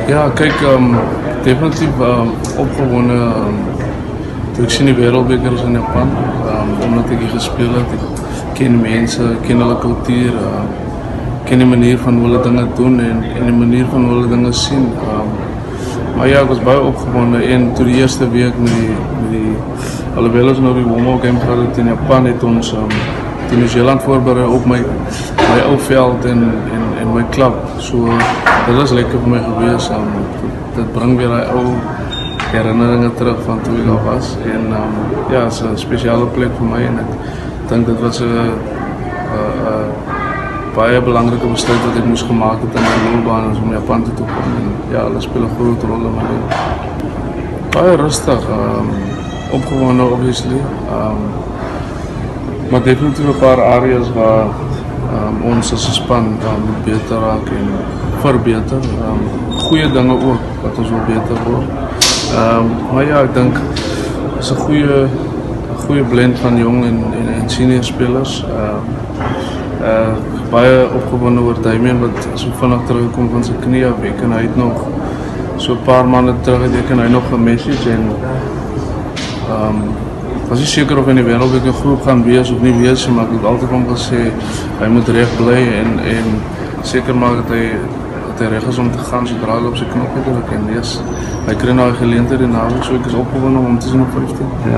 Ja, kijk, definitief opgewonnen. Toen ik zie die wereldbeker is in Japan, omdat ik hier gespeeld heb, ik ken mensen, ik ken alle cultuur, ken de manier van hoe hulle dingen doen en de manier van hoe hulle dingen zien. Maar ja, ik was bij opgewonden en toen de eerste week alhoewel ons nou die warm-up game gehad het in Japan, het ons in Nieuw-Zeeland voorbereid op mijn ou veld en mijn club. So, dat was lekker voor mij geweest. Dat brengt weer die ou herinneringen terug van toen ik al was. En ja, het is een speciale plek voor mij en ik denk dat was een baie belangrijke besluit wat ik moest gemaakt hebben in mijn loopbaan om Japan toe te komen. En ja, dat speelt een grote rol in mijn leven. Baie rustig, opgewonden obviously. Maar definitief een paar areas waar ons als span beter raak en verbeter. Goeie dingen ook, wat ons wel beter wordt. Maar ja, ik denk het is een goede blend van jong en senior spelers. Baie opgewonden oor Damien wat so vinnig teruggekom van zijn knie af en hy het nog so 'n paar maanden terug en hy nog een message en was niet zeker of hij in de wereldbeker groep gaan wees of niet wees, maar ik heb altijd van gezegd hij moet recht blijven en zeker maken dat hij recht is om te gaan zodra hij op zijn knopje drukt en yes, hij kreeg nou een geleentheid in de avond, so ik is opgewonden om te zien op 15. Ja.